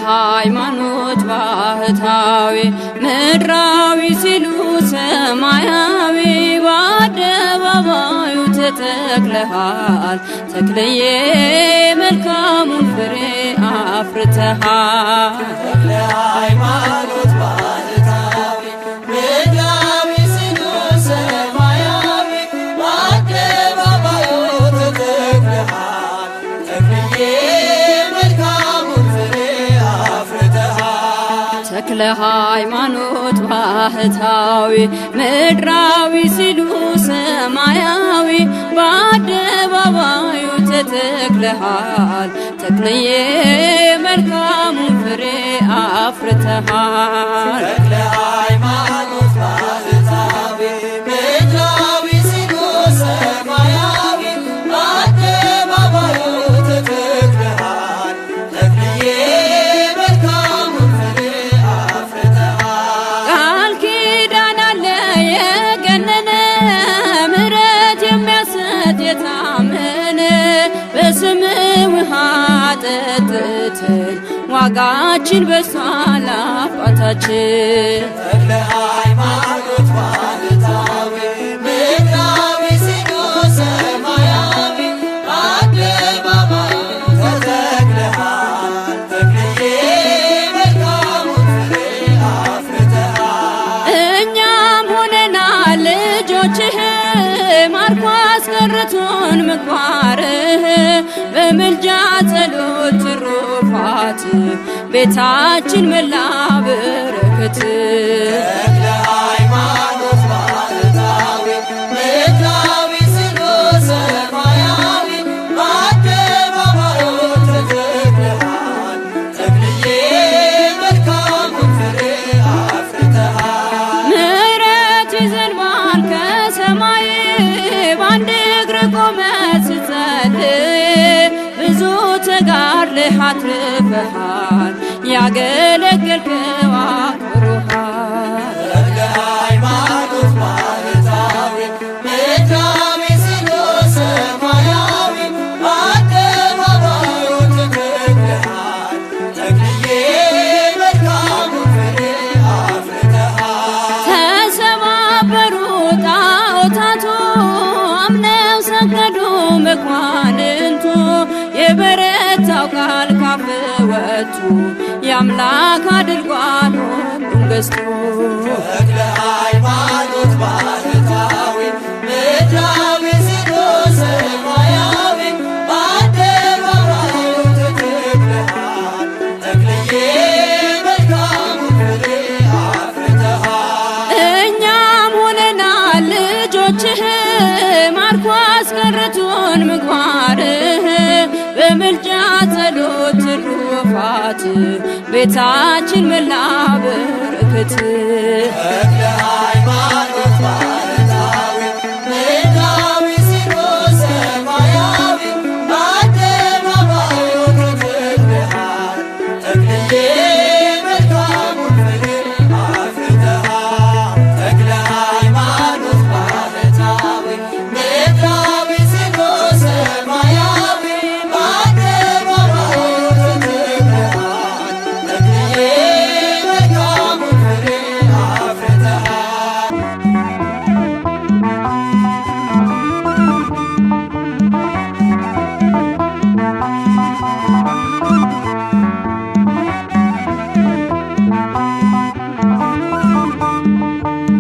ሃይማኖት ባህታዊ ምድራዊ ሲሉ ሰማያዊ በአደባባዩ ተተክለሃል ተክለዬ መልካሙን ፍሬ አፍርተሃል። ተክለ ሃይማኖት ባህታዊ ምድራዊ ሲሉ ሰማያዊ በአደባባዩ ተተክለሃል ተክለዬ ተክለ ሃይማኖት ባህታዊ ምድራዊ ሲሉ ሰማያዊ በአደባባዩ ተተክለሃል ተክለዬ መልካሙን ፍሬ አፍርተሃል። ተክለ ሃይማኖት ባህታዊ ምድራዊ ሲሉ ሰማያዊ በአደባባዩ ተተክለሃል ተክለዬ ውሃ ጠጥተን ዋጋችን በሷል አባታችን። ተክለ ሃይማኖት ባህታዊ ምድራዊ ሲሉ ሰማያዊ በአደባባዩ ተተክለሃል ተክለዬ መልካሙን ፍሬ አፍርተሃል። እኛም ሆነናል ልጆችህ ማርኮ አስቀርቶን ምግባርህ በምልጃ ጸሎት ትሩፋት ቤታችን መላ በረከት። ተክለ ሃይማኖት ባህታዊ ምድራዊ ሲሉ ሰማያዊ በአደባባዩ ተተክለሃል ተክለዬ መልካሙን ፍሬ አፍርተሃል። ምሕረት ይዘንባል ከሰማይ በአንድ እግር ቆመህ ስትጸልይ ብዙ ተጋድለህ አትርፈሃል ያገለገልከው አክብሮሃል። ተክለ ሃይማኖት ባህታዊ ምድራዊ ሲሉ ሰማያዊ በአደባባዩ ተተክለሃል ተክለዬ መልካሙን ፍሬ አፍርተሃል። ተሰባበሩ ጣዖታቱ አምነው ሰገዱ መኳንንቱ የበረታው ቃል ካፍ ወጡ የአምላክ አድርጓል ሁሉን ገዝቶ። ተክለ ሃይማኖት ባህታዊ ምድራዊ ሲሉ ሰማያዊ በአደባባዩ ተተክለሃል ተክለዬ መልካሙን ፍሬ አፍርተሃል። እኛም ሆነናል ልጆችህ ማርኮ አስቀርቶን ምግባርህ በምልጃ ጸሎት ትሩፋት ቤታችን መላ በረከት። ተክለ ሃይማኖት ባህታዊ ምድራዊ ሲሉ ሰማያዊ በአደባባዩ ተተክለሃል ተክለዬ መልካሙን ፍሬ አፍርተሃል። ተክለ ሃይማኖት ባህታዊ ምድራዊ ሲሉ ሰማያዊ በአደባባዩ ተተክለሃል ተክለዬ መልካሙን ፍሬ አፍርተሃል።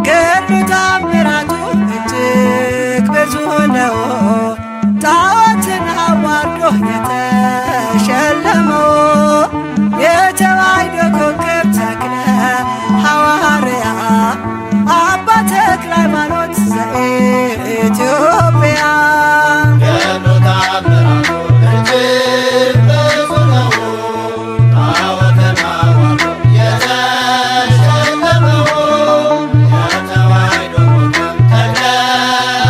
ገድሉ ታምራቱ እጅግ ብዙ ነው ጣዖትን አዋርዶ የተሸለመው የተዋሕዶ ኮከብ ተክለ ሐዋርያ አባ ተክለ ሃይማኖት ዘኢትዮጵያ። ገድሉ ታምራቱ እጅግ ብዙ ነው ጣዖትን አዋርዶ የተሸለመው የተዋሕዶ ኮከብ ተክለ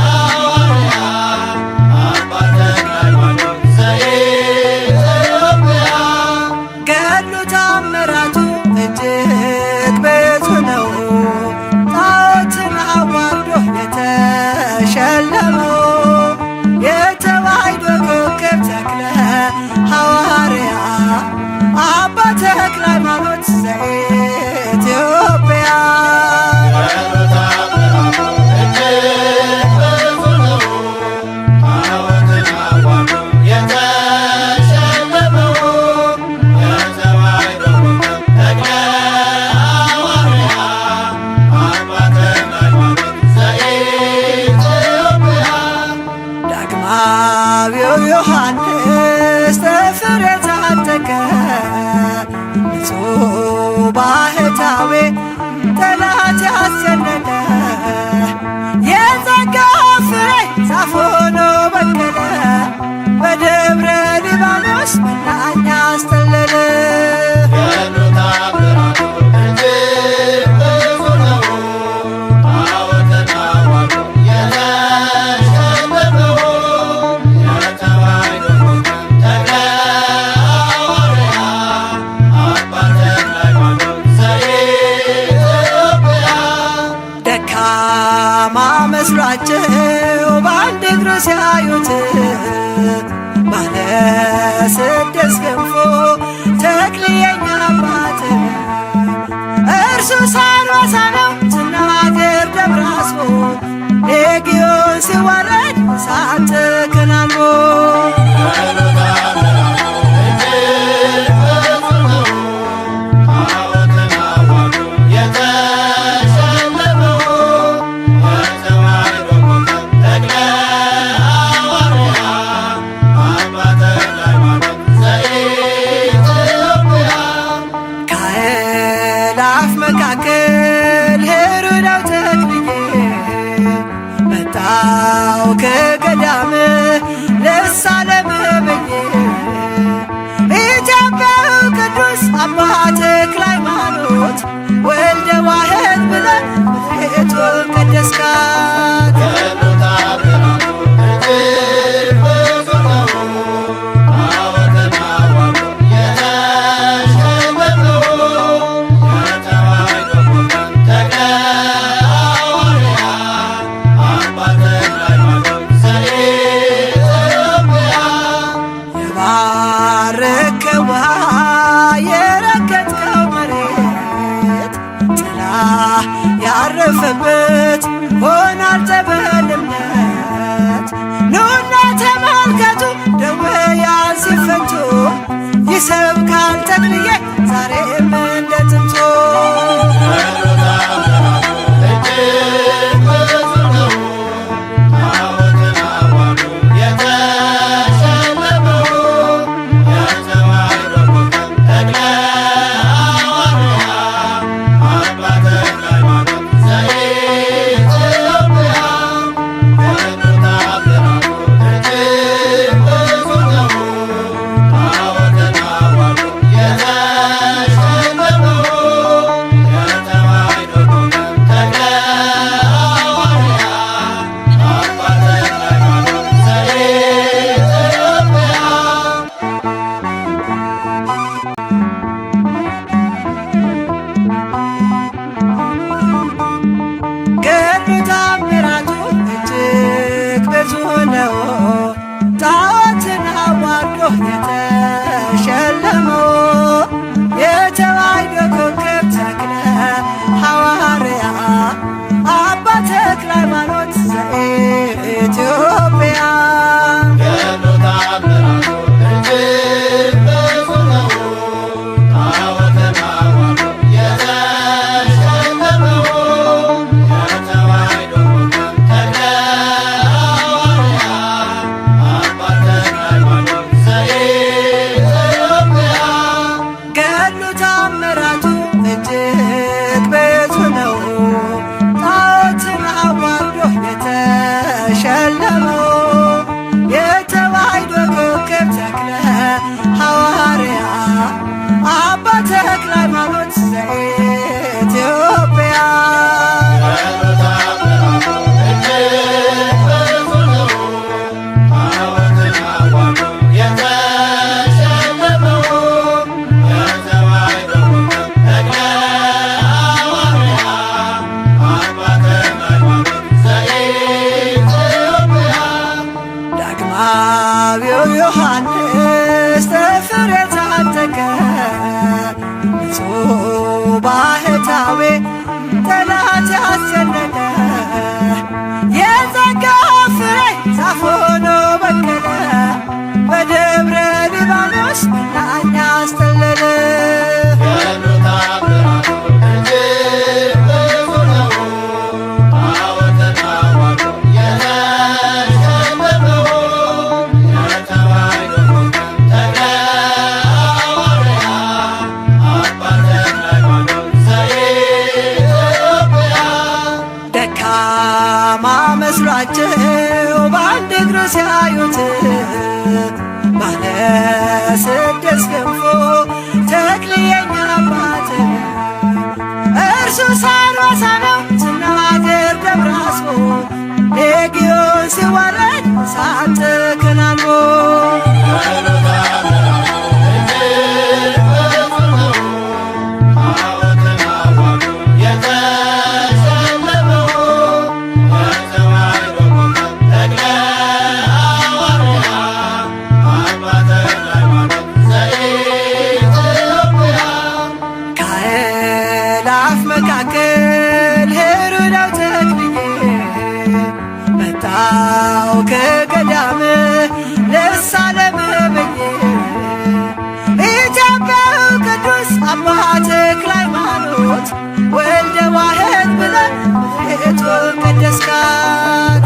ሐዋርያ አባ ተክለ ሃይማኖት ዘኢትዮጵያ። ዘኢትዮጵያ ዳግማዊው ዮሐንስ ተፍሬ ታጠቀ ንጹሕ ባህታዊ ጠላት ያስጨነቀ የጸጋ ፍሬ ዛፍ ሆኖ በቀለ በደብረ ሊባኖስ መናኛ አስተለለ። ደካማ መስሏቸው በአንድ እግሩ ሲያዩት ባለ ስድስት ክንፎ ተክልየኛ አባት እርሱ ሳርዋሳ ነው ስናገር ደብራስቦ ሌጊዮን ሲዋረድ እሳት ተከናንቦ ከአእላፍ መካከል ሄሮዳው ተክልዬ መጣው ከገዳም ልሳለምህ ብዬ ኢትዮጵያዊ ቅዱስ አባ ተክለ ሃይማኖት ወልደ ዋሕድ ብለህ ምድሪቱን ቀደስካት። የባረከው ውሃ የረገጥከው መሬት ጥላ ያረፈበት ሆኗል ጸበል እምነት። ኑና ተመልከቱ ደዌያን ሲፈቱ ይሰብካል ተክልዬ ዛሬም እንደ ጥንቱ። ጣዖትን አዋርዶ የተሸለመው የተዋሕዶ ኮከብ ተክለ ሐዋርያ አባ ተክለ ሃይማኖት ዘኢትዮጵያ ታምራቱ እጅግ ብዙ ነው። ጣዖትን አዋርዶ የተሸለመው የተዋሕዶ ኮከብ ተክለ ሐዋርያ አባ ተክለ ሃይማኖት ዘኢትዮጵያ ዳግማዊው ዮሐንስ ተፍሬ ታጠቀ ንጹሕ ባለ ስድስት ክንፉ ተክልየኛ አባት እርሱ ሳንበሳ ነው ስናገር ደብረ አስቦ ሌጊዮን ሲዋረድ እሳት ተከናንቦ ከአእላፍ መካከል ሄሮዳው ተክልዬ መጣው ከገዳም ልሳለም ብዬ ኢትዮጵያዊ ቅዱስ አባ ተክለ ሃይማኖት ወልደ ዋሕድ ብለህ ቤቱን ቀደስካት።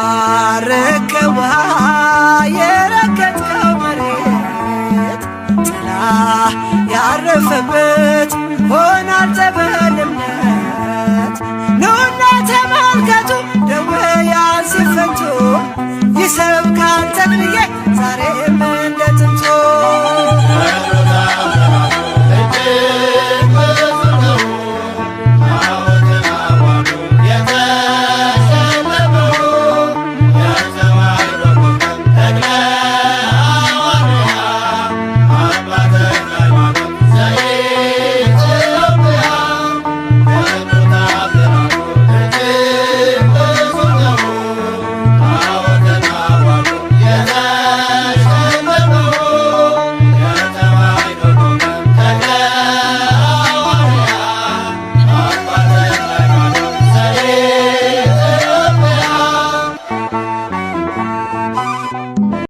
የባረከው ውሃ የረገጥከው መሬት ጥላ ያረፈበት ሆኗል ጸበል እምነት። ኑና ተመልከቱ ደዌያን ሲፈቱ ይሰብካል ተክልዬ ዛሬም እንደ ጥንቱ።